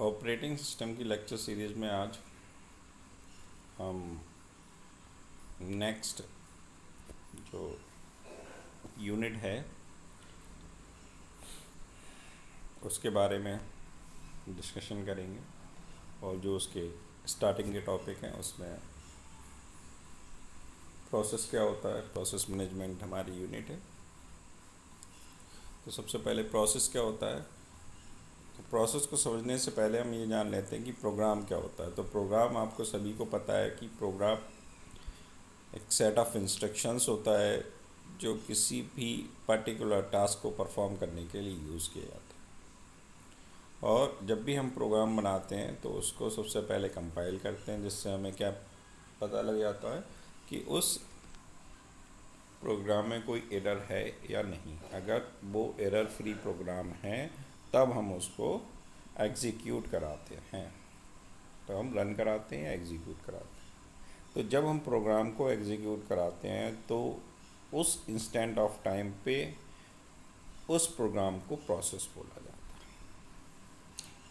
Operating system की lecture series में आज हम नेक्स्ट जो यूनिट है उसके बारे में डिस्कशन करेंगे और जो उसके स्टार्टिंग के टॉपिक हैं उसमें प्रोसेस क्या होता है। प्रोसेस मैनेजमेंट हमारी यूनिट है। तो सबसे पहले प्रोसेस क्या होता है। तो प्रोसेस को समझने से पहले हम ये जान लेते हैं कि प्रोग्राम क्या होता है। तो प्रोग्राम आपको सभी को पता है कि प्रोग्राम एक सेट ऑफ इंस्ट्रक्शंस होता है जो किसी भी पर्टिकुलर टास्क को परफॉर्म करने के लिए यूज़ किया जाता है। और जब भी हम प्रोग्राम बनाते हैं तो उसको सबसे पहले कंपाइल करते हैं, जिससे हमें क्या पता लग जाता है कि उस प्रोग्राम में कोई एरर है या नहीं। अगर वो एरर फ्री प्रोग्राम है तब हम उसको एग्जीक्यूट कराते हैं। तो हम रन कराते हैं, एग्जीक्यूट कराते हैं। तो जब हम प्रोग्राम को एग्जीक्यूट कराते हैं तो उस इंस्टेंट ऑफ टाइम पे उस प्रोग्राम को प्रोसेस बोला जाता है।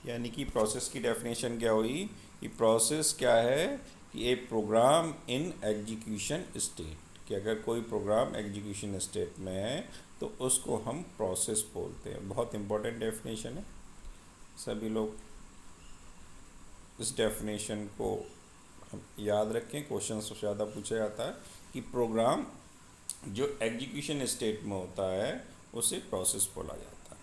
यानी कि प्रोसेस की डेफिनेशन क्या हुई कि प्रोसेस क्या है कि ए प्रोग्राम इन एग्जीक्यूशन स्टेट, कि अगर कोई प्रोग्राम एग्जीक्यूशन स्टेट में है तो उसको हम प्रोसेस बोलते हैं। बहुत इंपॉर्टेंट डेफिनेशन है, सभी लोग इस डेफिनेशन को हम याद रखें। क्वेश्चन सबसे ज़्यादा पूछा जाता है कि प्रोग्राम जो एग्जीक्यूशन स्टेट में होता है उसे प्रोसेस बोला जाता है।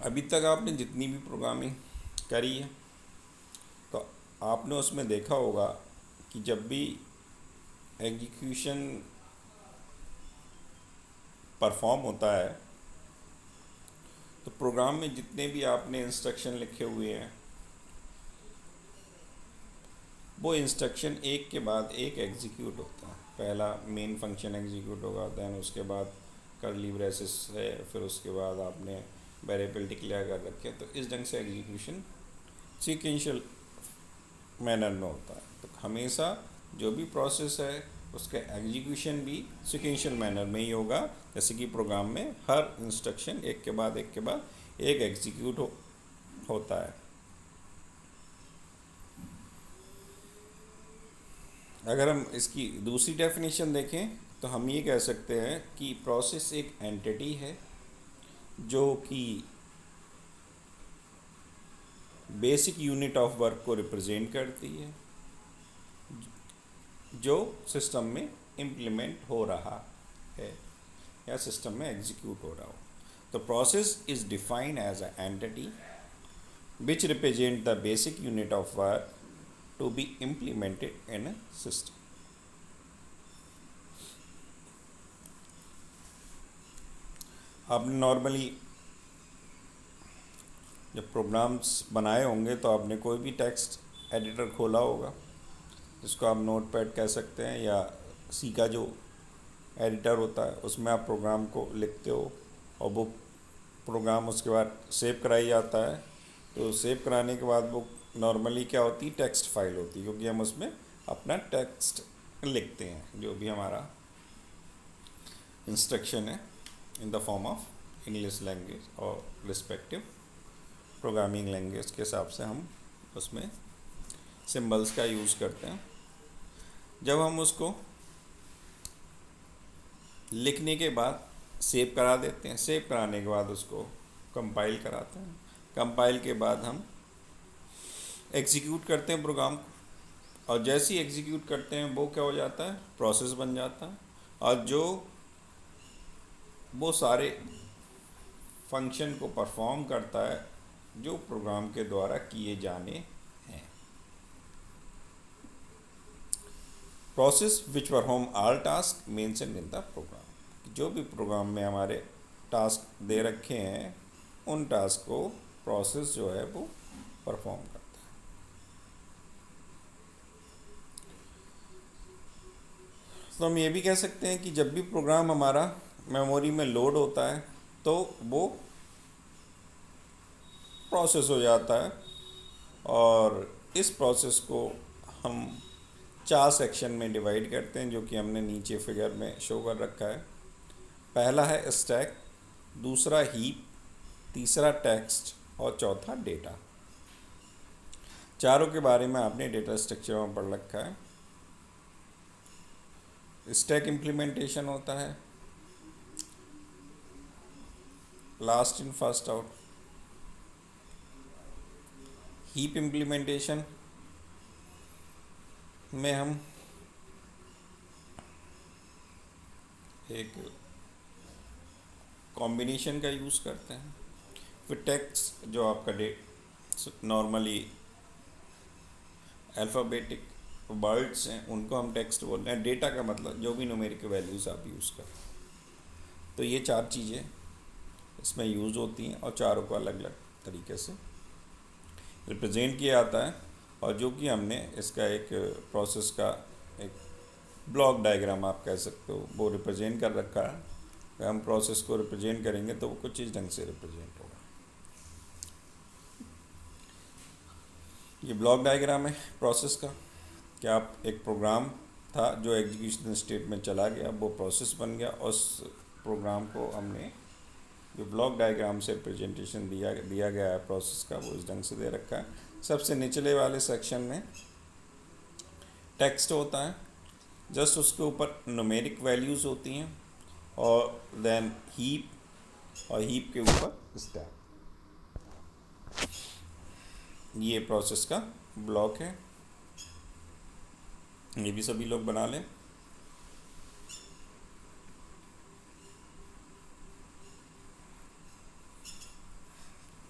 अभी तक आपने जितनी भी प्रोग्रामिंग करी है तो आपने उसमें देखा होगा कि जब भी एग्जीक्यूशन परफॉर्म होता है तो प्रोग्राम में जितने भी आपने इंस्ट्रक्शन लिखे हुए हैं वो इंस्ट्रक्शन एक के बाद एक एग्जीक्यूट होता है। पहला मेन फंक्शन एग्जीक्यूट होगा, दैन उसके बाद कर्ली ब्रेसेस है, फिर उसके बाद आपने वेरिएबल डिक्लेयर कर रखे। तो इस ढंग से एग्जीक्यूशन सीक्वेंशियल मैनर में होता है। तो हमेशा जो भी प्रोसेस है उसका एग्जीक्यूशन भी सीक्वेंशियल मैनर में ही होगा। जैसे कि प्रोग्राम में हर इंस्ट्रक्शन एक के बाद एक एग्जीक्यूट होता है। अगर हम इसकी दूसरी डेफिनेशन देखें तो हम ये कह सकते हैं कि प्रोसेस एक एंटिटी है जो कि बेसिक यूनिट ऑफ वर्क को रिप्रेजेंट करती है जो सिस्टम में इम्प्लीमेंट हो रहा है या सिस्टम में एग्जीक्यूट हो रहा हो। तो process is defined as a entity which represent the basic unit of work to be implemented in a system. आपने नॉर्मली जब प्रोग्राम्स बनाए होंगे तो आपने कोई भी टेक्स्ट एडिटर खोला होगा, जिसको आप नोटपैड कह सकते हैं, या सी का जो एडिटर होता है उसमें आप प्रोग्राम को लिखते हो और वो प्रोग्राम उसके बाद सेव कराई जाता है। तो सेव कराने के बाद वो नॉर्मली क्या होती है, टेक्स्ट फाइल होती है, क्योंकि हम उसमें अपना टेक्स्ट लिखते हैं जो भी हमारा इंस्ट्रक्शन है in the form of English language और रिस्पेक्टिव प्रोग्रामिंग लैंग्वेज के हिसाब से हम उसमें सिंबल्स का यूज़ करते हैं। जब हम उसको लिखने के बाद सेव करा देते हैं, सेव कराने के बाद उसको कंपाइल कराते हैं, कंपाइल के बाद हम एग्जीक्यूट करते हैं प्रोग्राम को, और जैसे ही एग्जीक्यूट करते हैं वो क्या हो जाता है, प्रोसेस बन जाता है। और जो वो सारे फंक्शन को परफॉर्म करता है जो प्रोग्राम के द्वारा किए जाने हैं। Process which perform all task mentioned in the program, जो भी प्रोग्राम में हमारे टास्क दे रखे हैं उन टास्क को प्रोसेस जो है वो परफॉर्म करता है। तो हम ये भी कह सकते हैं कि जब भी प्रोग्राम हमारा मेमोरी में लोड होता है तो वो प्रोसेस हो जाता है, और इस प्रोसेस को हम 4 सेक्शन में डिवाइड करते हैं जो कि हमने नीचे फिगर में शो कर रखा है। पहला है स्टैक, दूसरा हीप, तीसरा टेक्स्ट और चौथा डेटा। चारों के बारे में आपने डेटा स्ट्रक्चर में पढ़ रखा है। स्टैक इम्प्लीमेंटेशन होता है last in first out. Heap implementation में हम एक कॉम्बिनेशन का यूज़ करते हैं। फिर टेक्स्ट जो आपका नॉर्मली अल्फ़ाबेटिक वर्ड्स हैं उनको हम टेक्स्ट बोलते हैं। डेटा का मतलब जो भी न्यूमेरिक वैल्यूज़ आप यूज़ करें। तो ये चार चीज़ें इसमें यूज़ होती हैं और चारों को अलग अलग तरीके से रिप्रेजेंट किया जाता है। और जो कि हमने इसका एक प्रोसेस का एक ब्लॉक डायग्राम आप कह सकते हो वो रिप्रेजेंट कर रखा है। अगर हम प्रोसेस को रिप्रेजेंट करेंगे तो वो कुछ इस ढंग से रिप्रेजेंट होगा। ये ब्लॉक डायग्राम है प्रोसेस का। क्या आप एक प्रोग्राम था जो एग्जीक्यूशन स्टेट में चला गया, वो प्रोसेस बन गया। उस प्रोग्राम को हमने जो ब्लॉक डायग्राम से रिप्रेजेंटेशन दिया गया है प्रोसेस का, वो इस ढंग से दे रखा है। सबसे निचले वाले सेक्शन में टेक्स्ट होता है, जस्ट उसके ऊपर न्यूमेरिक वैल्यूज़ होती हैं, और देन हीप, और हीप के ऊपर स्टैक। ये प्रोसेस का ब्लॉक है। ये भी सभी लोग बना लें।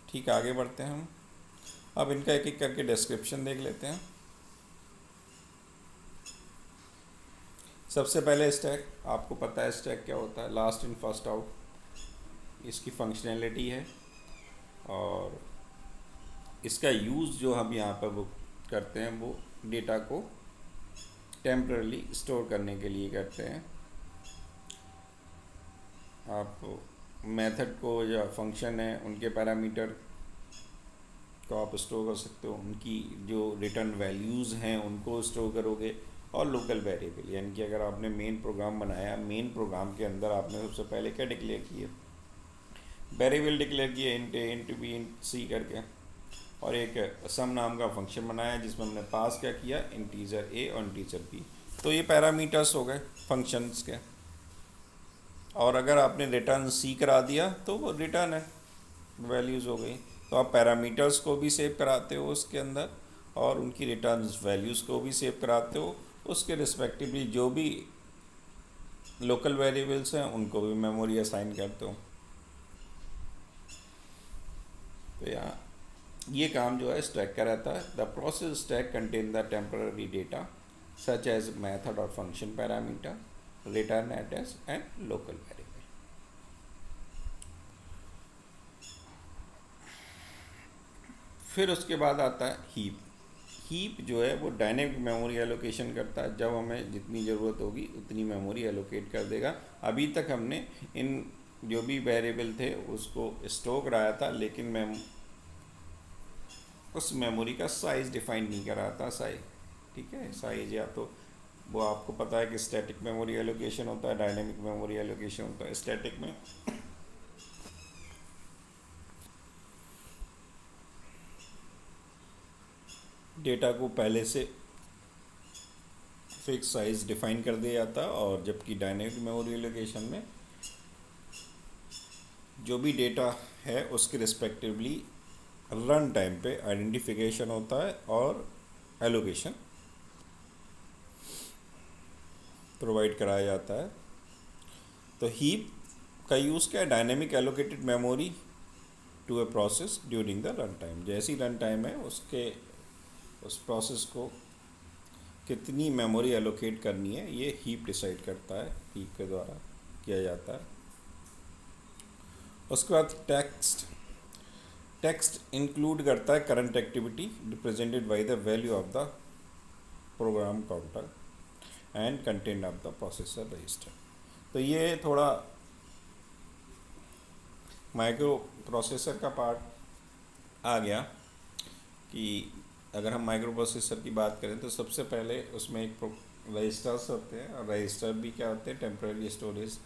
ठीक, आगे बढ़ते हैं हम। अब इनका एक एक करके डिस्क्रिप्शन देख लेते हैं। सबसे पहले स्टैक, आपको पता है स्टैक क्या होता है, लास्ट इन फर्स्ट आउट इसकी फंक्शनैलिटी है। और इसका यूज़ जो हम यहाँ पर वो करते हैं वो डेटा को टेम्पररी स्टोर करने के लिए करते हैं। आप मेथड को या फंक्शन है उनके पैरामीटर को आप स्टोर कर सकते हो, उनकी जो रिटर्न वैल्यूज़ हैं उनको स्टोर करोगे। और लोकल वेरिएबल, यानी कि अगर आपने मेन प्रोग्राम बनाया, मेन प्रोग्राम के अंदर आपने सबसे पहले क्या डिक्लेयर किए, वेरिएबल डिक्लेयर किए, इंट ए, इंट बी, इंट सी करके। और एक सम नाम का फंक्शन बनाया जिसमें हमने पास क्या किया, इंटीजर ए और इंटीजर बी। तो ये पैरामीटर्स हो गए फंक्शंस के। और अगर आपने रिटर्न सी करा दिया तो वो रिटर्न है, वैल्यूज़ हो गई। तो आप पैरामीटर्स को भी सेव कराते हो उसके अंदर, और उनकी रिटर्न वैल्यूज़ को भी सेव कराते हो। उसके रिस्पेक्टिवली जो भी लोकल वेरिएबल्स हैं उनको भी मेमोरी असाइन करते हो। तो यहाँ ये काम जो है स्टैक का रहता है। The process stack contain the temporary data such as method और function parameter, return address and local variable. फिर उसके बाद आता है हीप। हीप जो है वो डायनेमिक मेमोरी एलोकेशन करता है। जब हमें जितनी ज़रूरत होगी उतनी मेमोरी एलोकेट कर देगा। अभी तक हमने इन जो भी वेरिएबल थे उसको स्टोर कराया था, लेकिन उस मेमोरी का साइज़ डिफाइन नहीं करा था। साइज, ठीक है, साइज या तो वो आपको पता है कि स्टैटिक मेमोरी एलोकेशन होता है, डायनेमिक मेमोरी एलोकेशन होता है। स्टैटिक में डेटा को पहले से फिक्स साइज डिफाइन कर दिया जाता, और जबकि डायनेमिक मेमोरी एलोकेशन में जो भी डेटा है उसके रिस्पेक्टिवली रन टाइम पे आइडेंटिफिकेशन होता है और एलोकेशन प्रोवाइड कराया जाता है। तो हीप का यूज़ क्या है, dynamic allocated memory to a process during the run time. जैसी रन टाइम है उस प्रोसेस को कितनी मेमोरी एलोकेट करनी है ये हीप डिसाइड करता है, हीप के द्वारा किया जाता है। उसके बाद टेक्स्ट इंक्लूड करता है current activity represented by the value of the program counter and content of the processor register. तो ये थोड़ा माइक्रो प्रोसेसर का पार्ट आ गया कि अगर हम माइक्रो प्रोसेसर की बात करें तो सबसे पहले उसमें एक रजिस्टर्स होते हैं, और रजिस्टर भी क्या होते हैं, टेम्पररी स्टोरेज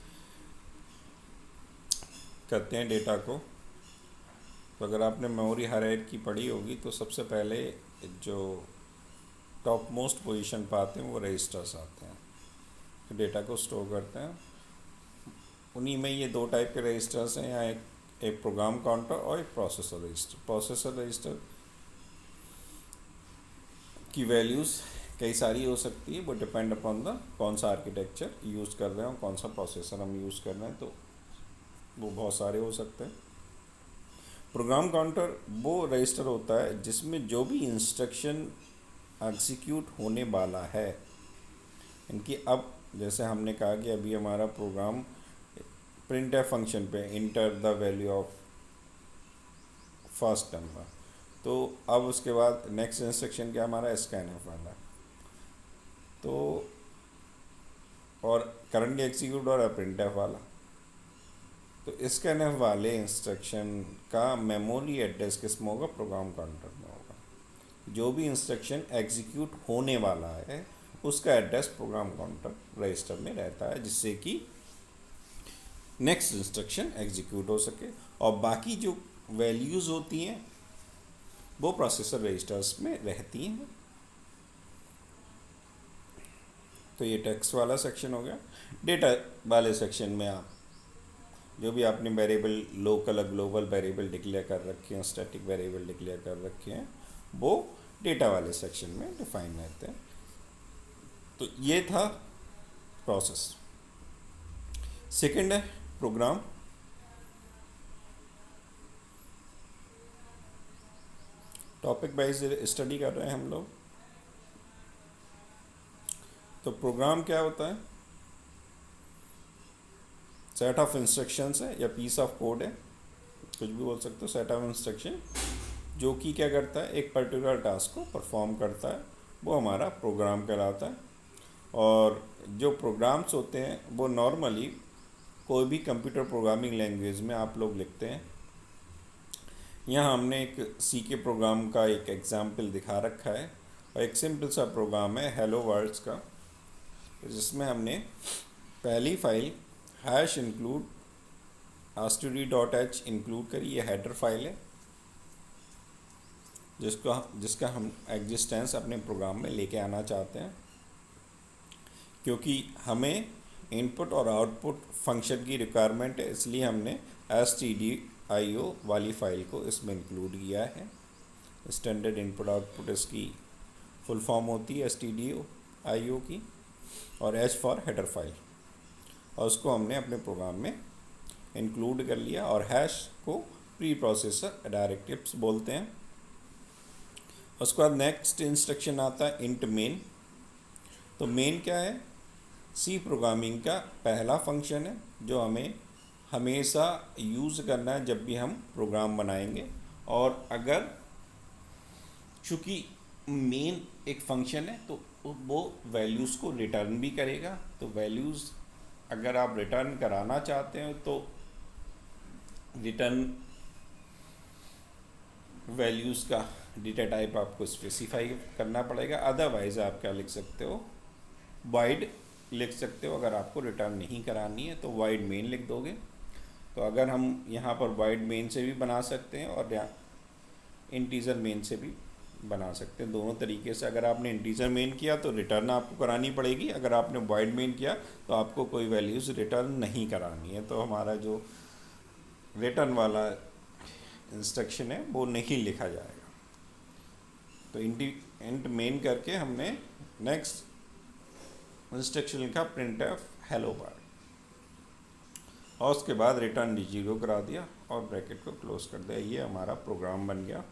करते हैं डेटा को, तो अगर आपने मेमोरी हायरार्की पढ़ी होगी तो सबसे पहले जो टॉप मोस्ट पोजीशन पर आते हैं वो रजिस्टर्स आते हैं, तो डेटा को स्टोर करते हैं। उन्हीं में ये दो टाइप के रजिस्टर्स हैं, या एक प्रोग्राम काउंटर और एक प्रोसेसर रजिस्टर। प्रोसेसर रजिस्टर की वैल्यूज़ कई सारी हो सकती है, वो डिपेंड अपॉन द कौन सा आर्किटेक्चर यूज़ कर रहे हैं और कौन सा प्रोसेसर हम यूज़ कर रहे हैं, तो वो बहुत सारे हो सकते हैं। प्रोग्राम काउंटर वो रजिस्टर होता है जिसमें जो भी इंस्ट्रक्शन एग्जीक्यूट होने वाला है, इनकी अब जैसे हमने कहा कि अभी हमारा प्रोग्राम प्रिंट है फंक्शन पे enter the value of first number, तो अब उसके बाद नेक्स्ट इंस्ट्रक्शन क्या हमारा स्कैनफ वाला, तो और करंटली एग्जीक्यूट हो रहा है प्रिंटफ वाला, तो स्कैनफ वाले इंस्ट्रक्शन का मेमोरी एड्रेस किस में होगा, प्रोग्राम काउंटर में होगा। जो भी इंस्ट्रक्शन एग्जीक्यूट होने वाला है उसका एड्रेस प्रोग्राम काउंटर रजिस्टर में रहता है, जिससे कि नेक्स्ट इंस्ट्रक्शन एग्जीक्यूट हो सके, और बाकी जो वैल्यूज़ होती हैं वो प्रोसेसर रजिस्टर्स में रहती हैं। तो ये टेक्स्ट वाला सेक्शन हो गया। डेटा वाले सेक्शन में आप जो भी आपने वेरिएबल लोकल और ग्लोबल वेरिएबल डिक्लेयर कर रखे हैं, स्टैटिक वेरिएबल डिक्लेयर कर रखे हैं, वो डेटा वाले सेक्शन में डिफाइन रहते हैं। तो ये था प्रोसेस। सेकंड है प्रोग्राम। टॉपिक वाइज स्टडी कर रहे हैं हम लोग। तो प्रोग्राम क्या होता है, सेट ऑफ इंस्ट्रक्शंस है या पीस ऑफ कोड है, कुछ भी बोल सकते हो, सेट ऑफ इंस्ट्रक्शन जो कि क्या करता है, एक पर्टिकुलर टास्क को परफॉर्म करता है, वो हमारा प्रोग्राम कहलाता है। और जो प्रोग्राम्स होते हैं वो नॉर्मली कोई भी कंप्यूटर प्रोग्रामिंग लैंग्वेज में आप लोग लिखते हैं। यहाँ हमने एक सी के प्रोग्राम का एक एग्जाम्पल दिखा रखा है, और एक सिंपल सा प्रोग्राम है हेलो वर्ड्स का, जिसमें हमने पहली file hash include std.h include करी। ये हेडर फाइल है जिसका हम एग्जिस्टेंस अपने प्रोग्राम में लेके आना चाहते हैं, क्योंकि हमें इनपुट और आउटपुट फंक्शन की रिक्वायरमेंट है, इसलिए हमने stdio वाली फाइल को इसमें इंक्लूड किया है। स्टैंडर्ड इनपुट आउटपुट इसकी फुल फॉर्म होती है stdio की, और h फॉर हेडर फाइल, और उसको हमने अपने प्रोग्राम में इंक्लूड कर लिया। और हैश को प्री प्रोसेसर डायरेक्टिव्स बोलते हैं। उसके बाद नेक्स्ट इंस्ट्रक्शन आता है इंट मेन। तो मेन क्या है, सी प्रोग्रामिंग का पहला फंक्शन है जो हमें हमेशा यूज़ करना है जब भी हम प्रोग्राम बनाएंगे। और अगर चूँकि मेन एक फंक्शन है तो वो वैल्यूज़ को रिटर्न भी करेगा, तो वैल्यूज़ अगर आप रिटर्न कराना चाहते हो तो रिटर्न वैल्यूज़ का डेटा टाइप आपको स्पेसिफाई करना पड़ेगा। अदरवाइज़ आप क्या लिख सकते हो, वाइड लिख सकते हो। अगर आपको रिटर्न नहीं करानी है तो वाइड मेन लिख दोगे। तो अगर हम यहाँ पर वाइड मेन से भी बना सकते हैं और यहाँ इंटीजर मेन से भी बना सकते हैं, दोनों तरीके से। अगर आपने इंटीजर मेन किया तो रिटर्न आपको करानी पड़ेगी, अगर आपने वाइड मेन किया तो आपको कोई वैल्यूज़ रिटर्न नहीं करानी है। तो हमारा जो रिटर्न वाला इंस्ट्रक्शन है वो नहीं लिखा जाएगा। तो इंट मेन करके हमने नेक्स्ट इंस्ट्रक्शन लिखा प्रिंट एफ हेलो वर्ड, और उसके बाद रिटर्न 0 करा दिया और ब्रैकेट को क्लोज कर दिया। ये हमारा प्रोग्राम बन गया।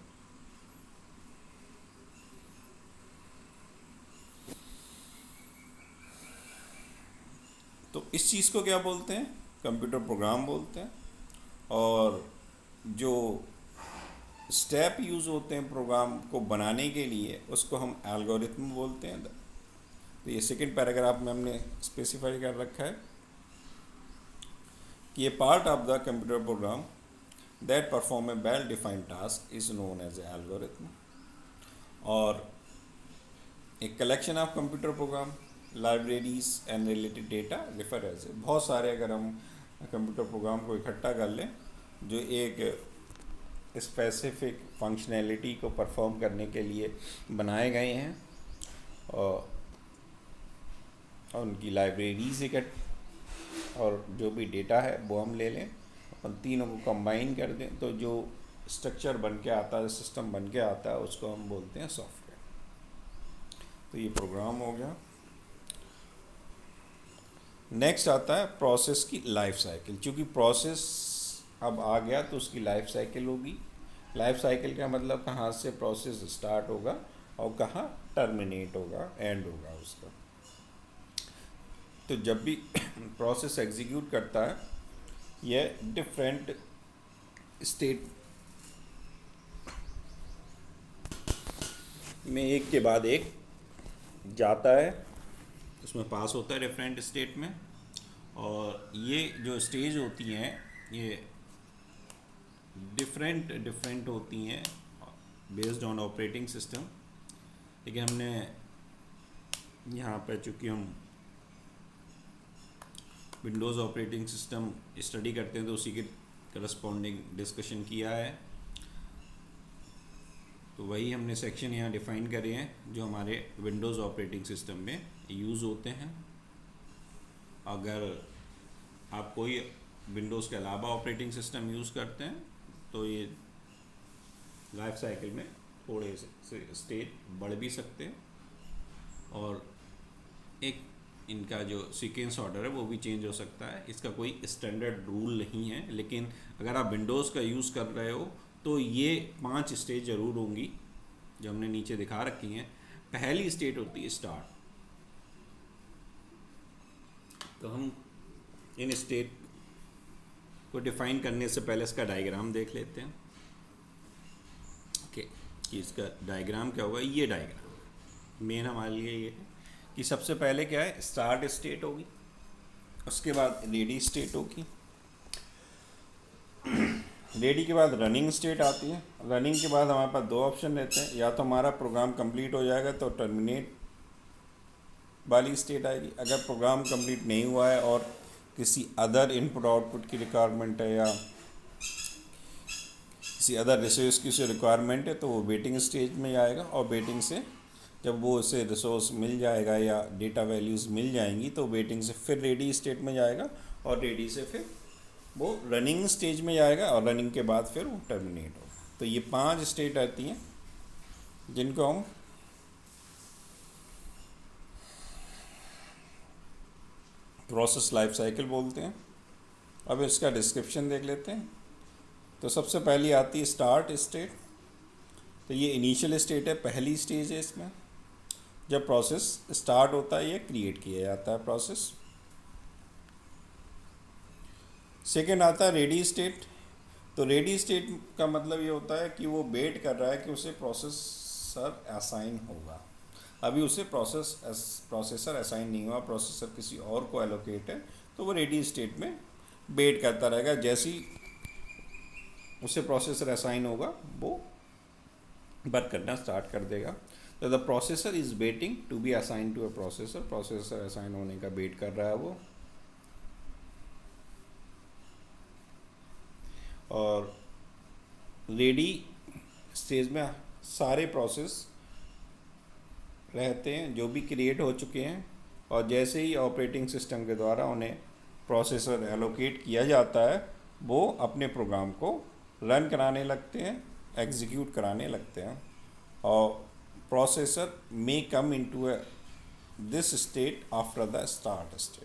तो इस चीज़ को क्या बोलते हैं, कंप्यूटर प्रोग्राम बोलते हैं। और जो स्टेप यूज़ होते हैं प्रोग्राम को बनाने के लिए उसको हम एल्गोरिथम बोलते हैं। तो ये सेकंड पैराग्राफ में हमने स्पेसिफाई कर रखा है कि ये part of the computer program that perform a well defined task is known as a algorithm. और एक collection of computer program libraries and related data refer as a, बहुत सारे अगर हम कंप्यूटर प्रोग्राम को इकट्ठा कर लें जो एक स्पेसिफिक फंक्शनैलिटी को परफॉर्म करने के लिए बनाए गए हैं, और उनकी लाइब्रेरी से और जो भी डेटा है वो हम ले लें, अपन तीनों को कंबाइन कर दें, तो जो स्ट्रक्चर बन के आता है, सिस्टम बन के आता है, उसको हम बोलते हैं सॉफ्टवेयर। तो ये प्रोग्राम हो गया। नेक्स्ट आता है प्रोसेस की लाइफ साइकिल। चूँकि प्रोसेस अब आ गया तो उसकी लाइफ साइकिल होगी। लाइफ साइकिल का मतलब कहाँ से प्रोसेस स्टार्ट होगा और कहाँ टर्मिनेट होगा, एंड होगा उसका। तो जब भी प्रोसेस एग्जीक्यूट करता है, यह डिफरेंट स्टेट में एक के बाद एक जाता है, उसमें पास होता है डिफरेंट स्टेट में। और ये जो स्टेज होती हैं ये डिफरेंट होती हैं बेस्ड ऑन ऑपरेटिंग सिस्टम। लेकिन हमने यहाँ पर चूँकि हम विंडोज़ ऑपरेटिंग सिस्टम स्टडी करते हैं तो उसी के करस्पॉन्डिंग डिस्कशन किया है। तो वही हमने सेक्शन यहाँ डिफ़ाइन करे हैं जो हमारे विंडोज़ ऑपरेटिंग सिस्टम में यूज़ होते हैं। अगर आप कोई विंडोज़ के अलावा ऑपरेटिंग सिस्टम यूज़ करते हैं तो ये लाइफ साइकिल में थोड़े से स्टेज बढ़ भी सकते हैं, और एक इनका जो सीक्वेंस ऑर्डर है वो भी चेंज हो सकता है। इसका कोई स्टैंडर्ड रूल नहीं है, लेकिन अगर आप विंडोज़ का यूज़ कर रहे हो तो ये 5 स्टेज ज़रूर होंगी जो हमने नीचे दिखा रखी हैं। पहली स्टेट होती है स्टार्ट। तो हम इन स्टेट को डिफाइन करने से पहले इसका डायग्राम देख लेते हैं कि इसका डायग्राम क्या होगा। ये डायग्राम मेन हमारे लिए ये है कि सबसे पहले क्या है, स्टार्ट स्टेट होगी, उसके बाद रेडी स्टेट होगी, रेडी के बाद रनिंग स्टेट आती है। रनिंग के बाद हमारे पास 2 ऑप्शन रहते हैं, या तो हमारा प्रोग्राम कंप्लीट हो जाएगा तो टर्मिनेट वाली स्टेट आएगी। अगर प्रोग्राम कंप्लीट नहीं हुआ है और किसी अदर इनपुट आउटपुट की रिक्वायरमेंट है या किसी अदर रिसोर्स की उसे रिक्वायरमेंट है तो वो वेटिंग स्टेज में जाएगा, और वेटिंग से जब वो उसे रिसोर्स मिल जाएगा या डेटा वैल्यूज़ मिल जाएंगी तो वेटिंग से फिर रेडी स्टेट में जाएगा, और रेडी से फिर वो रनिंग स्टेज में जाएगा, और रनिंग के बाद फिर वो टर्मिनेट होगा। तो ये 5 स्टेट आती हैं जिनको हम प्रोसेस लाइफ साइकिल बोलते हैं। अब इसका डिस्क्रिप्शन देख लेते हैं। तो सबसे पहली आती है स्टार्ट स्टेट। तो ये इनिशियल स्टेट है, पहली स्टेज है। इसमें जब प्रोसेस स्टार्ट होता है ये क्रिएट किया जाता है प्रोसेस। सेकेंड आता है रेडी स्टेट। तो रेडी स्टेट का मतलब ये होता है कि वो वेट कर रहा है कि उसे प्रोसेसर असाइन होगा। अभी उसे प्रोसेसर असाइन नहीं हुआ, प्रोसेसर किसी और को एलोकेट है, तो वो रेडी स्टेट में वेट करता रहेगा। जैसे ही उसे प्रोसेसर असाइन होगा वो वर्क करना स्टार्ट कर देगा। तो the processor is waiting to be assign to a processor. Processor assign होने का वेट कर रहा है वो। और रेडी स्टेज में सारे प्रोसेस रहते हैं जो भी क्रिएट हो चुके हैं, और जैसे ही ऑपरेटिंग सिस्टम के द्वारा उन्हें प्रोसेसर एलोकेट किया जाता है वो अपने प्रोग्राम को रन कराने लगते हैं, एग्जीक्यूट कराने लगते हैं। और processor may come into this state after the start state.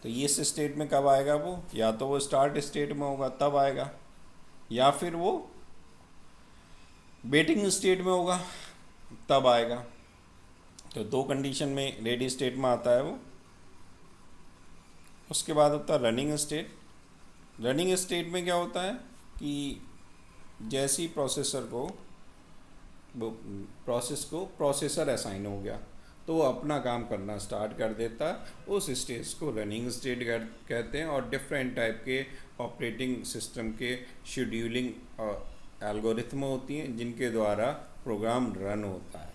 तो ये इस स्टेट में कब आएगा वो, या तो वो स्टार्ट स्टेट में होगा तब आएगा, या फिर वो वेटिंग स्टेट में होगा तब आएगा। तो 2 कंडीशन में रेडी स्टेट में आता है वो। उसके बाद होता है रनिंग स्टेट। रनिंग स्टेट में क्या होता है कि जैसे ही प्रोसेसर असाइन हो गया तो वो अपना काम करना स्टार्ट कर देता है। उस स्टेज को रनिंग स्टेट कहते हैं। और डिफरेंट टाइप के ऑपरेटिंग सिस्टम के शेड्यूलिंग एल्गोरिथम होती हैं जिनके द्वारा प्रोग्राम रन होता है।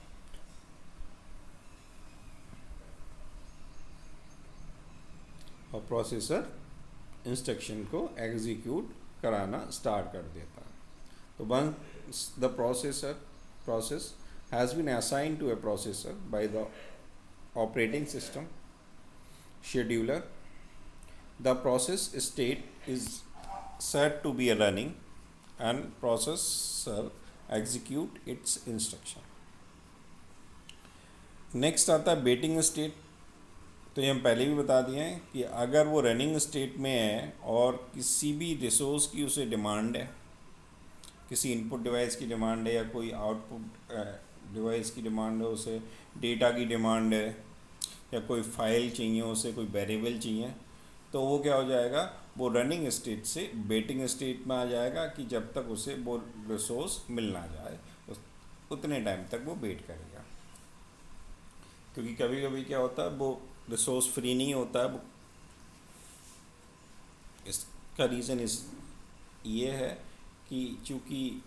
और प्रोसेसर इंस्ट्रक्शन को एग्जीक्यूट कराना स्टार्ट कर देता है। तो once the process has been assigned to a processor by the operating system scheduler, the process state is set to be running and processor execute its instruction. Next आता है waiting state. तो ये हम पहले भी बता दिए हैं कि अगर वो रनिंग स्टेट में है और किसी भी रिसोर्स की उसे डिमांड है, किसी इनपुट डिवाइस की डिमांड है या कोई आउटपुट डिवाइस की डिमांड है, उसे डेटा की डिमांड है या कोई फाइल चाहिए, उसे कोई वेरिएबल चाहिए, तो वो क्या हो जाएगा, वो रनिंग स्टेट से वेटिंग स्टेट में आ जाएगा कि जब तक उसे वो रिसोर्स मिल ना जाए उतने टाइम तक वो वेट करेगा। क्योंकि कभी कभी क्या होता है, वो रिसोर्स फ्री नहीं होता है। इसका रीज़न ये है कि चूँकि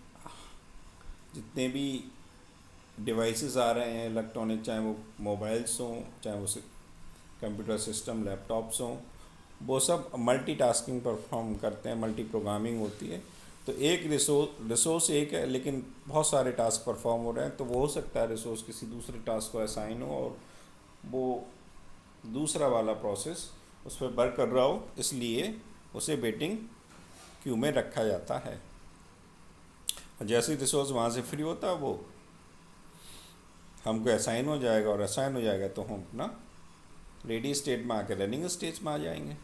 जितने भी डिवाइसेस आ रहे हैं इलेक्ट्रॉनिक, चाहे वो मोबाइल्स हों, चाहे वो कंप्यूटर सिस्टम लैपटॉप्स हों, वो सब मल्टीटास्किंग परफॉर्म करते हैं, मल्टी प्रोग्रामिंग होती है। तो एक रिसोर्स एक है लेकिन बहुत सारे टास्क परफॉर्म हो रहे हैं, तो वो हो सकता है रिसोर्स किसी दूसरे टास्क को असाइन हो और वो दूसरा वाला प्रोसेस उस पर वर्क कर रहा हो, इसलिए उसे वेटिंग क्यू में रखा जाता है। और जैसे ही रिसोर्स वहाँ से फ्री होता है वो हमको असाइन हो जाएगा, और असाइन हो जाएगा तो हम अपना रेडी स्टेट में आकर रनिंग स्टेज में आ जाएंगे।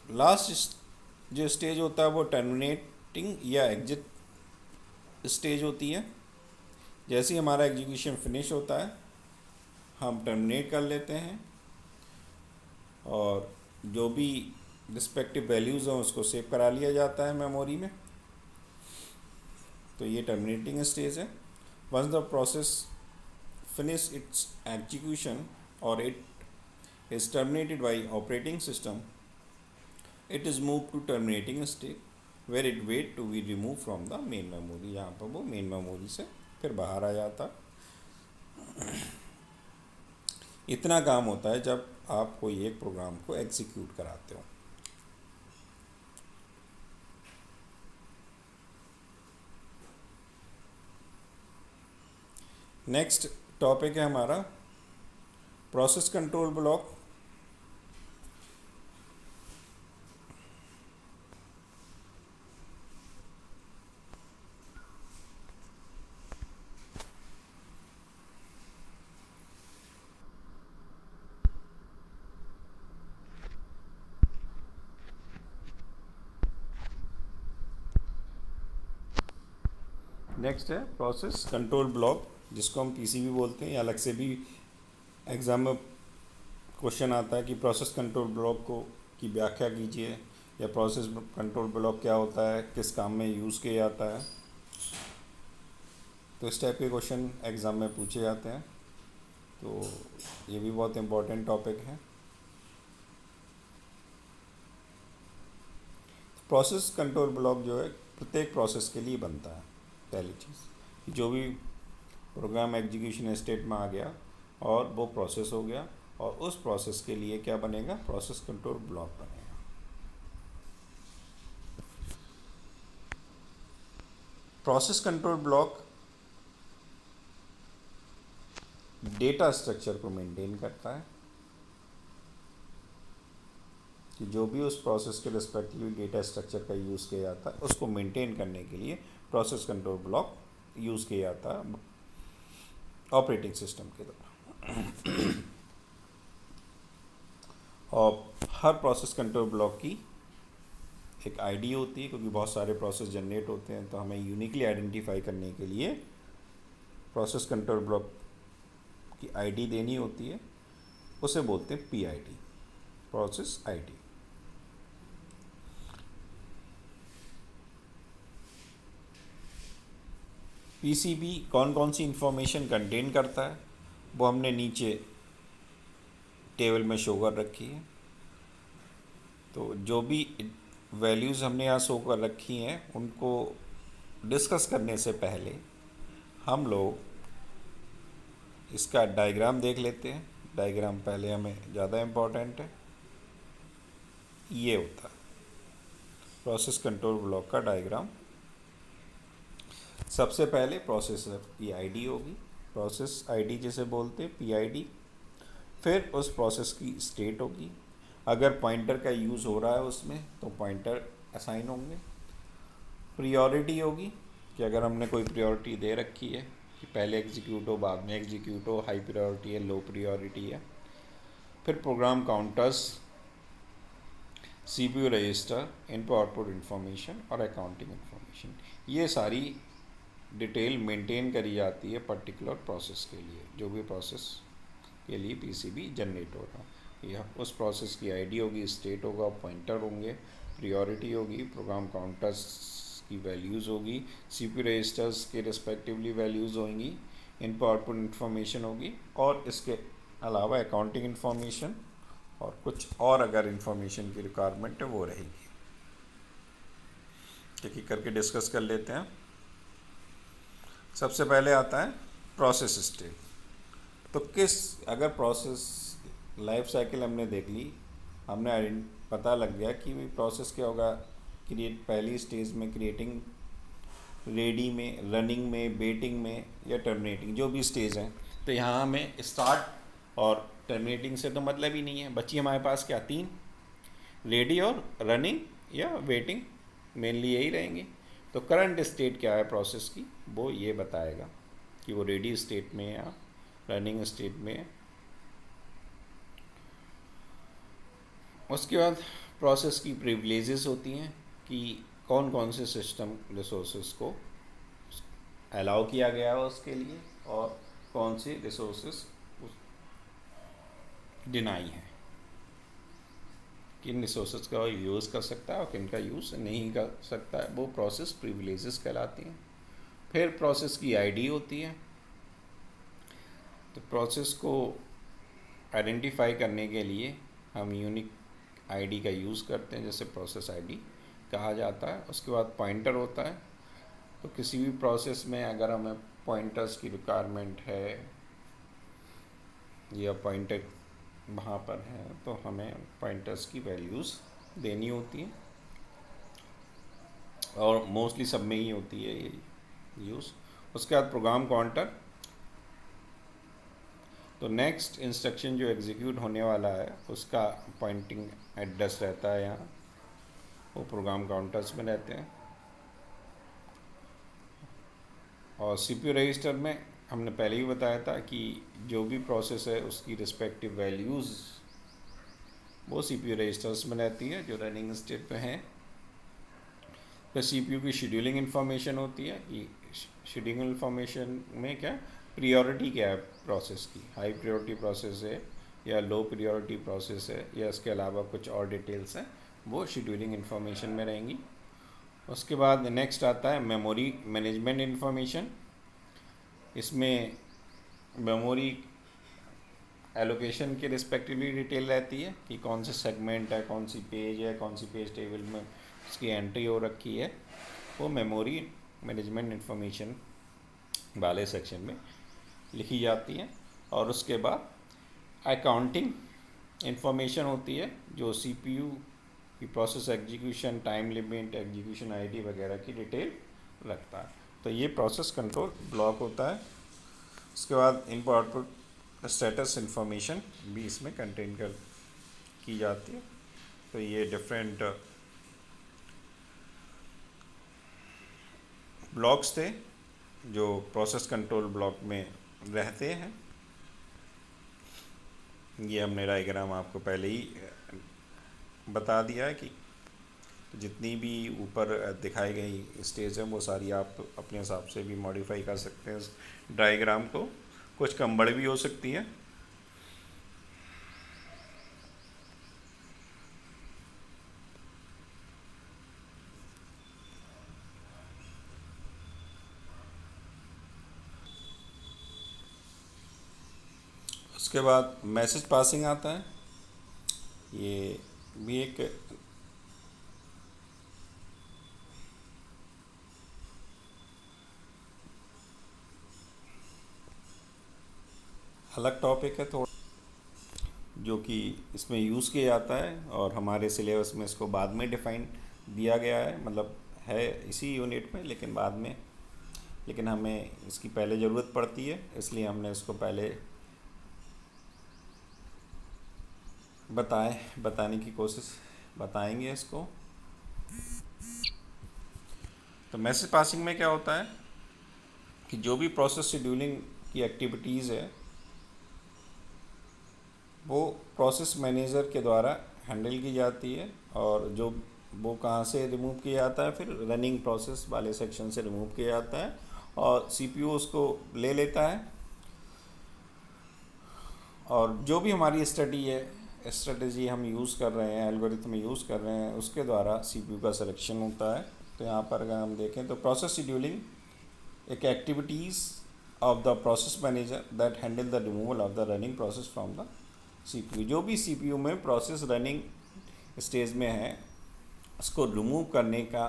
लास्ट जो स्टेज होता है वो टर्मिनेटिंग या एग्जिट स्टेज होती है। जैसे ही हमारा एग्जीक्यूशन फिनिश होता है हम टर्मिनेट कर लेते हैं और जो भी रिस्पेक्टिव वैल्यूज़ हैं उसको सेव करा लिया जाता है मेमोरी में। तो ये टर्मिनेटिंग स्टेज है। Once the process finish its execution और it is terminated by operating system, it is moved to terminating state where it wait to be removed from the main memory। यहाँ पर वो main memory से फिर बाहर आ जाता। इतना काम होता है जब आप कोई एक प्रोग्राम को एग्जीक्यूट कराते हो। नेक्स्ट टॉपिक है हमारा प्रोसेस कंट्रोल ब्लॉक। नेक्स्ट है प्रोसेस कंट्रोल ब्लॉक, जिसको हम पीसीबी बोलते हैं, या अलग से भी एग्ज़ाम में क्वेश्चन आता है कि प्रोसेस कंट्रोल ब्लॉक को की व्याख्या कीजिए, या प्रोसेस कंट्रोल ब्लॉक क्या होता है, किस काम में यूज़ किया जाता है। तो इस टाइप के क्वेश्चन एग्ज़ाम में पूछे जाते हैं, तो ये भी बहुत इम्पोर्टेंट टॉपिक है। प्रोसेस कंट्रोल ब्लॉक जो है प्रत्येक प्रोसेस के लिए बनता है। पहली चीज़, जो भी प्रोग्राम एग्जीक्यूशन स्टेट में आ गया और वो प्रोसेस हो गया, और उस प्रोसेस के लिए क्या बनेगा, प्रोसेस कंट्रोल ब्लॉक बनेगा। Process control block data structure को मेंटेन करता है कि जो भी उस प्रोसेस के रिस्पेक्टिवली डेटा स्ट्रक्चर का यूज़ किया जाता है उसको मेंटेन करने के लिए प्रोसेस कंट्रोल ब्लॉक यूज़ किया जाता है ऑपरेटिंग सिस्टम के द्वारा। और हर प्रोसेस कंट्रोल ब्लॉक की एक आईडी होती है, क्योंकि बहुत सारे प्रोसेस जनरेट होते हैं, तो हमें यूनिकली आइडेंटिफाई करने के लिए प्रोसेस कंट्रोल ब्लॉक की आईडी देनी होती है। उसे बोलते हैं पीआईडी, प्रोसेस आईडी। पीसीबी कौन कौन सी इंफॉर्मेशन कंटेन करता है वो हमने नीचे टेबल में शो कर रखी है। तो जो भी वैल्यूज़ हमने यहाँ शो कर रखी हैं उनको डिस्कस करने से पहले हम लोग इसका डायग्राम देख लेते हैं। डायग्राम पहले हमें ज़्यादा इम्पोर्टेंट है। ये होता है प्रोसेस कंट्रोल ब्लॉक का डायग्राम। सबसे पहले प्रोसेसर की आईडी होगी, प्रोसेस आईडी जिसे बोलते हैं पीआईडी। फिर उस प्रोसेस की स्टेट होगी, अगर पॉइंटर का यूज़ हो रहा है उसमें तो पॉइंटर असाइन होंगे। प्रियोरिटी होगी कि अगर हमने कोई प्रियोरिटी दे रखी है कि पहले एग्जीक्यूट हो बाद में एग्जीक्यूट हो, हाई प्रियोरिटी है लो प्रियोरिटी है। फिर program counters, CPU register, input output information और अकाउंटिंग इन्फॉर्मेशन, ये सारी डिटेल मेंटेन करी जाती है पर्टिकुलर प्रोसेस के लिए, जो भी प्रोसेस के लिए पीसीबी जनरेट हो रहा है। यह उस प्रोसेस की आईडी होगी, स्टेट होगा, पॉइंटर होंगे, प्रियोरिटी होगी, प्रोग्राम काउंटर्स की वैल्यूज़ होगी, सीपीयू रजिस्टर्स के रिस्पेक्टिवली वैल्यूज़ होंगी, इनपुट आउटपुट इन्फॉर्मेशन होगी और इसके अलावा अकाउंटिंग इन्फॉर्मेशन और कुछ और अगर इन्फॉर्मेशन की रिक्वायरमेंट है वो रहेगी। एक एक करके डिस्कस कर लेते हैं। सबसे पहले आता है प्रोसेस स्टेट। तो अगर प्रोसेस लाइफ साइकिल हमने देख ली, हमने पता लग गया कि प्रोसेस क्या होगा, क्रिएट पहली स्टेज में क्रिएटिंग, रेडी में, रनिंग में, वेटिंग में या टर्मिनेटिंग, जो भी स्टेज है। तो यहाँ हमें स्टार्ट और टर्मिनेटिंग से तो मतलब ही नहीं है, बची हमारे पास क्या, तीन, रेडी और रनिंग या वेटिंग, मेनली यही रहेंगे। तो करंट स्टेट क्या है प्रोसेस की, वो ये बताएगा कि वो रेडी स्टेट में या रनिंग स्टेट में है। उसके बाद प्रोसेस की प्रिविलेजेस होती हैं कि कौन कौन से सिस्टम रिसोर्सेज को अलाउ किया गया है उसके लिए और कौन से रिसोर्सेज डिनाई है, किन रिसोर्सेज का यूज़ कर सकता है और किन का यूज़ नहीं कर सकता है, वो प्रोसेस प्रिविलेजेस कहलाती हैं। फिर प्रोसेस की आईडी होती है। तो प्रोसेस को आइडेंटिफाई करने के लिए हम यूनिक आईडी का यूज़ करते हैं, जैसे प्रोसेस आईडी कहा जाता है। उसके बाद पॉइंटर होता है। तो किसी भी प्रोसेस में अगर हमें पॉइंटर्स की रिक्वायरमेंट है या पॉइंटर वहाँ पर है तो हमें पॉइंटर्स की वैल्यूज़ देनी होती हैं और मोस्टली सब में ही होती है ये यूज़। उसके बाद प्रोग्राम काउंटर। तो नेक्स्ट इंस्ट्रक्शन जो एग्जीक्यूट होने वाला है उसका पॉइंटिंग एड्रेस रहता है यहाँ, वो प्रोग्राम काउंटर्स में रहते हैं। और सीपीयू रजिस्टर में हमने पहले ही बताया था कि जो भी प्रोसेस है उसकी रिस्पेक्टिव वैल्यूज़ वो सीपीयू रजिस्टर्स में रहती है जो रनिंग स्टेट पे हैं। फिर सीपीयू की शेड्यूलिंग इन्फॉर्मेशन होती है कि शेड्यूलिंग इन्फॉर्मेशन में क्या प्रियोरिटी क्या है प्रोसेस की, हाई प्रियोरिटी प्रोसेस है या लो प्रियोरिटी प्रोसेस है या इसके अलावा कुछ और डिटेल्स हैं, वो शेड्यूलिंग इन्फॉर्मेशन में रहेंगी। उसके बाद नेक्स्ट आता है मेमोरी मैनेजमेंट इन्फॉर्मेशन। इसमें मेमोरी एलोकेशन के रिस्पेक्टिवली डिटेल रहती है कि कौन से सेगमेंट है, कौन सी पेज है, कौन सी पेज टेबल में उसकी एंट्री हो रखी है, वो मेमोरी मैनेजमेंट इन्फॉर्मेशन वाले सेक्शन में लिखी जाती है। और उसके बाद अकाउंटिंग इन्फॉर्मेशन होती है जो सीपीयू की process execution, time limit, execution ID वगैरह की डिटेल रखता है। तो ये प्रोसेस कंट्रोल ब्लॉक होता है। उसके बाद इनपुट आउटपुट स्टेटस इन्फॉर्मेशन भी इसमें कंटेन की जाती है। तो ये डिफरेंट ब्लॉक्स थे जो प्रोसेस कंट्रोल ब्लॉक में रहते हैं। ये हमने डायग्राम आपको पहले ही बता दिया है कि जितनी भी ऊपर दिखाई गई स्टेज है वो सारी आप अपने हिसाब से भी मॉडिफाई कर सकते हैं इस डायग्राम को, कुछ कम बड़े भी हो सकती है। उसके बाद मैसेज पासिंग आता है। ये भी एक अलग टॉपिक है थोड़ा, जो कि इसमें यूज़ किया जाता है और हमारे सिलेबस में इसको बाद में डिफाइन दिया गया है, मतलब है इसी यूनिट में, लेकिन हमें इसकी पहले ज़रूरत पड़ती है, इसलिए हमने इसको पहले बताने की कोशिश बताएंगे इसको। तो मैसेज पासिंग में क्या होता है कि जो भी प्रोसेस शेड्यूलिंग की एक्टिविटीज़ है वो प्रोसेस मैनेजर के द्वारा हैंडल की जाती है, और जो वो कहाँ से रिमूव किया जाता है, फिर रनिंग प्रोसेस वाले सेक्शन से रिमूव किया जाता है और सीपीयू उसको ले लेता है, और जो भी हमारी स्ट्रेटजी हम यूज़ कर रहे हैं, एल्गोरिथम यूज़ कर रहे हैं, उसके द्वारा सीपीयू का सिलेक्शन होता है। तो यहाँ पर अगर हम देखें तो प्रोसेस शेड्यूलिंग एक activities of the process manager that handle the removal of the running process from the CPU. जो भी सीपीयू में प्रोसेस रनिंग स्टेज में है उसको रिमूव करने का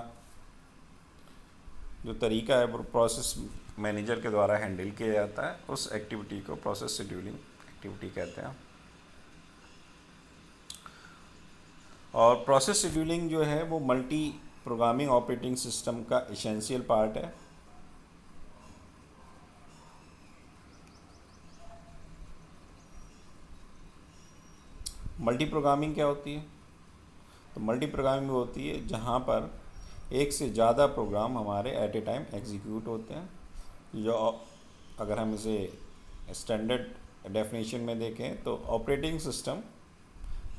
जो तरीका है वो प्रोसेस मैनेजर के द्वारा हैंडल किया जाता है। उस एक्टिविटी को प्रोसेस शेड्यूलिंग एक्टिविटी कहते हैं। और प्रोसेस शेड्यूलिंग जो है वो मल्टी प्रोग्रामिंग ऑपरेटिंग सिस्टम का एसेंशियल पार्ट है। मल्टी प्रोग्रामिंग क्या होती है? तो मल्टी प्रोग्रामिंग होती है जहाँ पर एक से ज़्यादा प्रोग्राम हमारे एट ए टाइम एग्जीक्यूट होते हैं। जो अगर हम इसे स्टैंडर्ड डेफिनेशन में देखें तो operating system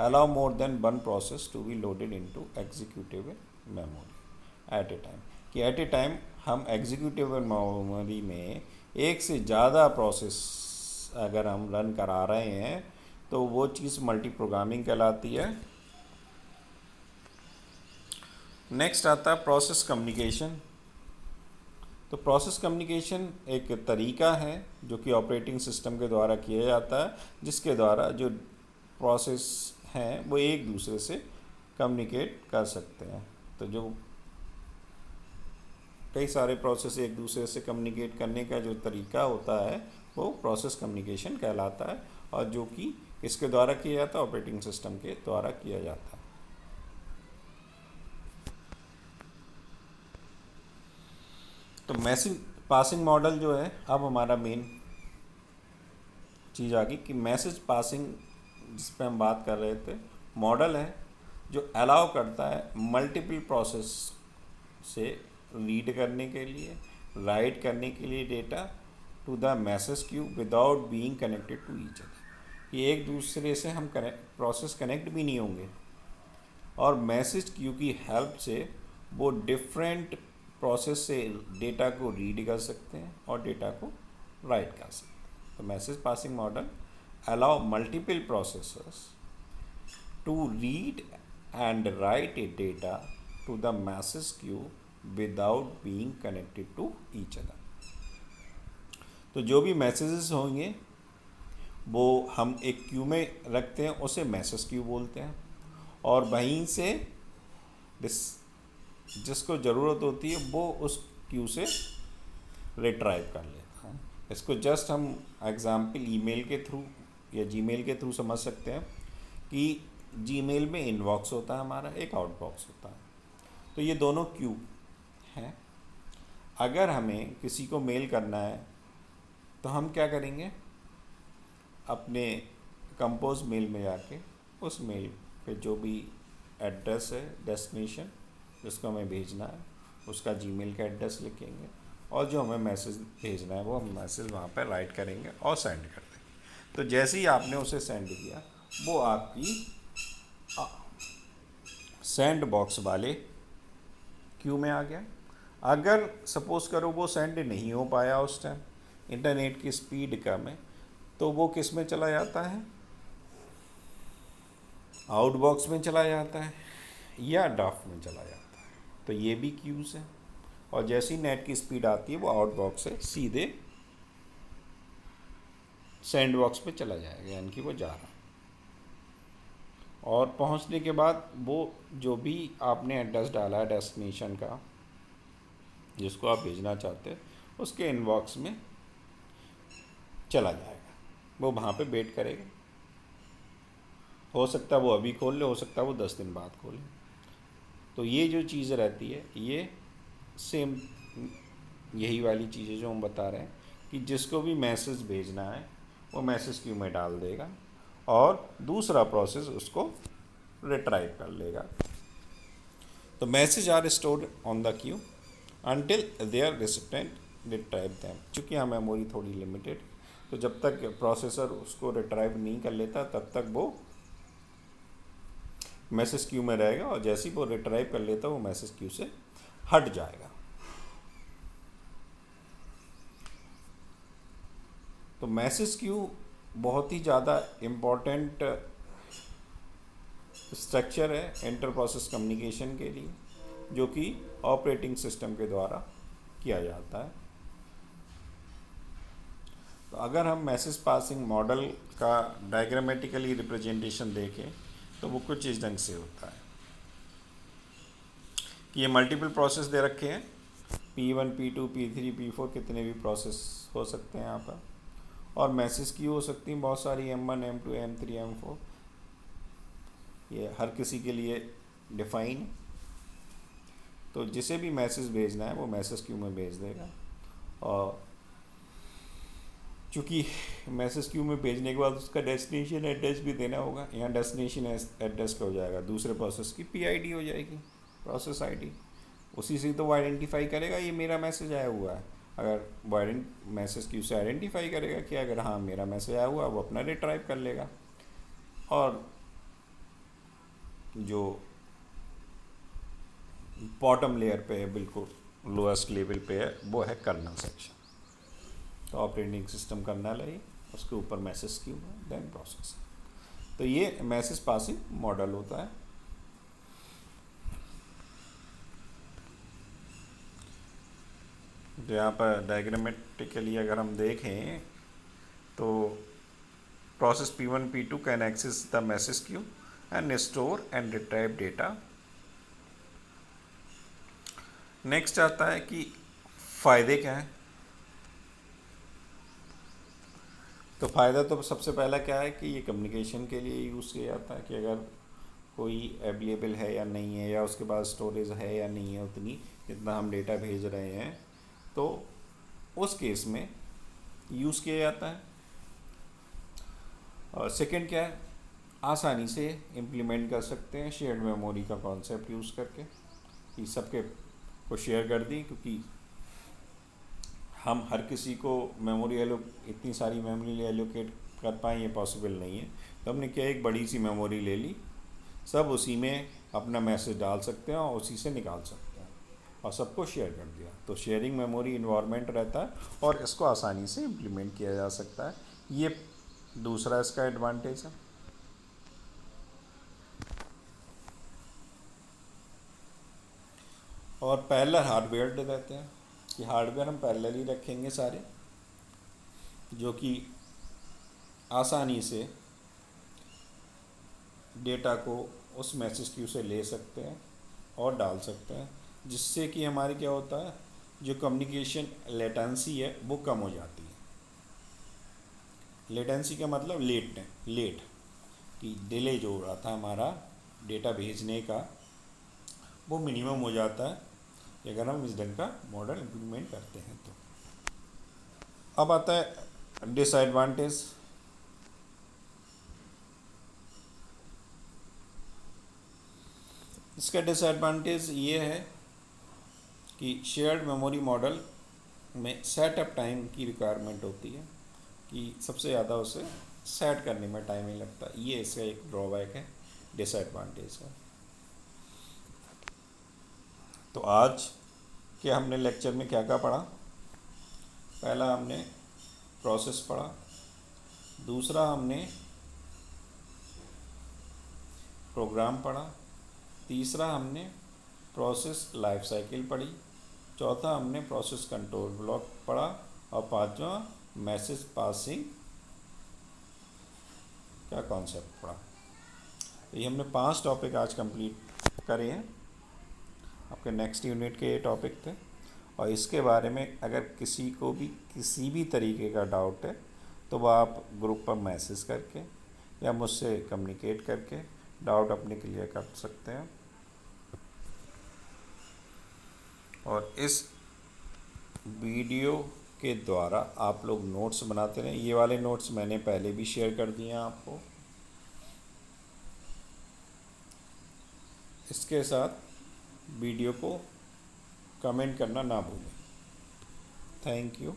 allow more than one process to be loaded into executable memory at a time, कि at a time हम executable memory में एक से ज़्यादा प्रोसेस अगर हम रन करा रहे हैं तो वो चीज़ मल्टी प्रोग्रामिंग कहलाती है। नेक्स्ट आता है प्रोसेस कम्युनिकेशन। तो प्रोसेस कम्युनिकेशन एक तरीका है जो कि ऑपरेटिंग सिस्टम के द्वारा किया जाता है, जिसके द्वारा जो प्रोसेस हैं वो एक दूसरे से कम्युनिकेट कर सकते हैं। तो जो कई सारे प्रोसेस एक दूसरे से कम्युनिकेट करने का जो तरीका होता है वो प्रोसेस कम्युनिकेशन कहलाता है, और जो कि इसके द्वारा किया जाता है, ऑपरेटिंग सिस्टम के द्वारा किया जाता है। तो मैसेज पासिंग मॉडल जो है, अब हमारा मेन चीज़ आ गई कि मैसेज पासिंग जिस पे हम बात कर रहे थे, मॉडल है जो अलाउ करता है मल्टीपल प्रोसेस से रीड करने के लिए, राइट करने के लिए data to the message queue without being connected to each other. ये एक दूसरे से हम प्रोसेस कनेक्ट भी नहीं होंगे, और मैसेज क्यू की हेल्प से वो डिफरेंट प्रोसेस से डेटा को रीड कर सकते हैं और डेटा को राइट कर सकते हैं। तो message passing model allow multiple processes to read and write a data to the message queue without being connected to each other। तो जो भी मैसेजेस होंगे वो हम एक क्यू में रखते हैं, उसे मैसेज क्यू बोलते हैं, और वहीं से जिसको ज़रूरत होती है वो उस क्यू से रिट्राइव कर लेता है। इसको जस्ट हम एग्जाम्पल ईमेल के थ्रू या जीमेल के थ्रू समझ सकते हैं कि जीमेल में इनबॉक्स होता है हमारा, एक आउटबॉक्स होता है। तो ये दोनों क्यू हैं। अगर हमें किसी को मेल करना है तो हम क्या करेंगे, अपने कंपोज मेल में जाके उस मेल पे जो भी एड्रेस है, डेस्टिनेशन जिसको हमें भेजना है, उसका जीमेल का एड्रेस लिखेंगे, और जो हमें मैसेज भेजना है वो हम मैसेज वहाँ पर राइट करेंगे और सेंड कर देंगे। तो जैसे ही आपने उसे सेंड किया वो आपकी सेंड बॉक्स वाले क्यू में आ गया। अगर सपोज करो वो सेंड नहीं हो पाया उस टाइम, इंटरनेट की स्पीड कम है, तो वो किस में चला जाता है, आउटबॉक्स में चला जाता है या ड्राफ्ट में चला जाता है। तो ये भी क्यूज़ है, और जैसी नेट की स्पीड आती है वो आउटबॉक्स से सीधे सैंड बॉक्स पे चला जाएगा, यानी कि वो जा रहा। और पहुंचने के बाद वो जो भी आपने एड्रेस डाला है डेस्टिनेशन का जिसको आप भेजना चाहते हैं, उसके इनबॉक्स में चला जाएगा। वो वहाँ पे वेट करेगा। हो सकता है वो अभी खोल ले, हो सकता है वो 10 दिन बाद खोले। तो ये जो चीज़ रहती है ये सेम यही वाली चीज़ें जो हम बता रहे हैं कि जिसको भी मैसेज भेजना है वो मैसेज क्यू में डाल देगा और दूसरा प्रोसेस उसको रिट्राइव कर लेगा। तो message are stored on the queue until their recipient retrieve them। चूँकि यहाँ मेमोरी थोड़ी लिमिटेड, तो जब तक प्रोसेसर उसको रिट्राइव नहीं कर लेता तब तक वो मैसेज क्यू में रहेगा और जैसे ही वो रिट्राइव कर लेता वो मैसेज क्यू से हट जाएगा। तो मैसेज क्यू बहुत ही ज़्यादा इम्पोर्टेंट स्ट्रक्चर है इंटर प्रोसेस कम्युनिकेशन के लिए, जो कि ऑपरेटिंग सिस्टम के द्वारा किया जाता है। तो अगर हम मैसेज पासिंग मॉडल का डायग्रामेटिकली रिप्रेजेंटेशन देखें तो वो कुछ इस ढंग से होता है कि ये मल्टीपल प्रोसेस दे रखे हैं, P1 P2 P3 P4 कितने भी प्रोसेस हो सकते हैं यहाँ पर, और मैसेज क्यू हो सकती हैं बहुत सारी, M1 M2 M3 M4, ये हर किसी के लिए डिफाइन। तो जिसे भी मैसेज भेजना है वो मैसेज क्यू में भेज देगा, और चूँकि मैसेज क्यू में भेजने के बाद उसका डेस्टिनेशन एड्रेस भी देना होगा, यहाँ डेस्टिनेशन एड्रेस का हो जाएगा, दूसरे प्रोसेस की PID हो जाएगी, प्रोसेस ID। उसी से तो वो आइडेंटिफाई करेगा ये मेरा मैसेज आया हुआ है। अगर वो मैसेज क्यू से आइडेंटिफाई करेगा कि अगर हाँ मेरा मैसेज आया हुआ है, वो अपना रिट्राइव कर लेगा। और जो बॉटम लेयर पे है, बिल्कुल लोएस्ट लेवल पे है, वो है कर्नल सेक्शन। तो ऑपरेटिंग सिस्टम कर्नल है, उसके ऊपर मैसेज क्यू है, देन प्रोसेस। तो ये मैसेज पासिंग मॉडल होता है। तो यहाँ पर डायग्रामेटिकली अगर हम देखें तो process P1 P2 can access the message queue and store and retrieve data. Next आता है कि फ़ायदे क्या हैं। तो फ़ायदा तो सबसे पहला क्या है कि ये कम्युनिकेशन के लिए यूज़ किया जाता है कि अगर कोई अवेलेबल है या नहीं है, या उसके पास स्टोरेज है या नहीं है उतनी जितना हम डेटा भेज रहे हैं, तो उस केस में यूज़ किया जाता है। और सेकंड क्या है, आसानी से इम्प्लीमेंट कर सकते हैं शेयर्ड मेमोरी का कॉन्सेप्ट यूज़ करके, कि सबके को शेयर कर दी, क्योंकि हम हर किसी को इतनी सारी मेमोरी एलोकेट कर पाएँ ये पॉसिबल नहीं है। तो हमने क्या, एक बड़ी सी मेमोरी ले ली, सब उसी में अपना मैसेज डाल सकते हैं और उसी से निकाल सकते हैं और सबको शेयर कर दिया। तो शेयरिंग मेमोरी इन्वायरमेंट रहता है और इसको आसानी से इम्प्लीमेंट किया जा सकता है। ये दूसरा इसका एडवांटेज है। और पैरेलल हार्डवेयर रहते हैं कि हार्डवेयर हम पैरेलल ही रखेंगे सारे, जो कि आसानी से डेटा को उस मैसेज क्यू से ले सकते हैं और डाल सकते हैं, जिससे कि हमारी क्या होता है, जो कम्युनिकेशन लेटेंसी है वो कम हो जाती है। लेटेंसी का मतलब लेट कि डिले जो हो रहा था हमारा डेटा भेजने का, वो मिनिमम हो जाता है अगर हम इस ढंग का मॉडल इम्प्लीमेंट करते हैं। तो अब आता है डिसएडवांटेज। इसका डिसएडवांटेज ये है कि शेयर्ड मेमोरी मॉडल में सेटअप टाइम की रिक्वायरमेंट होती है, कि सबसे ज़्यादा उसे सेट करने में टाइम ही लगता है। ये इसका एक ड्रॉबैक है, डिसएडवांटेज है। तो आज के हमने लेक्चर में क्या क्या पढ़ा। पहला हमने प्रोसेस पढ़ा, दूसरा हमने प्रोग्राम पढ़ा, तीसरा हमने प्रोसेस लाइफ साइकिल पढ़ी, चौथा हमने प्रोसेस कंट्रोल ब्लॉक पढ़ा, और पांचवा मैसेज पासिंग का कॉन्सेप्ट पढ़ा। ये हमने 5 टॉपिक आज कंप्लीट करे हैं। आपके नेक्स्ट यूनिट के ये टॉपिक थे, और इसके बारे में अगर किसी को भी किसी भी तरीके का डाउट है तो वह आप ग्रुप पर मैसेज करके या मुझसे कम्युनिकेट करके डाउट अपने क्लियर कर सकते हैं। और इस वीडियो के द्वारा आप लोग नोट्स बनाते रहें। ये वाले नोट्स मैंने पहले भी शेयर कर दिए हैं आपको। इसके साथ वीडियो को कमेंट करना ना भूलें। Thank you.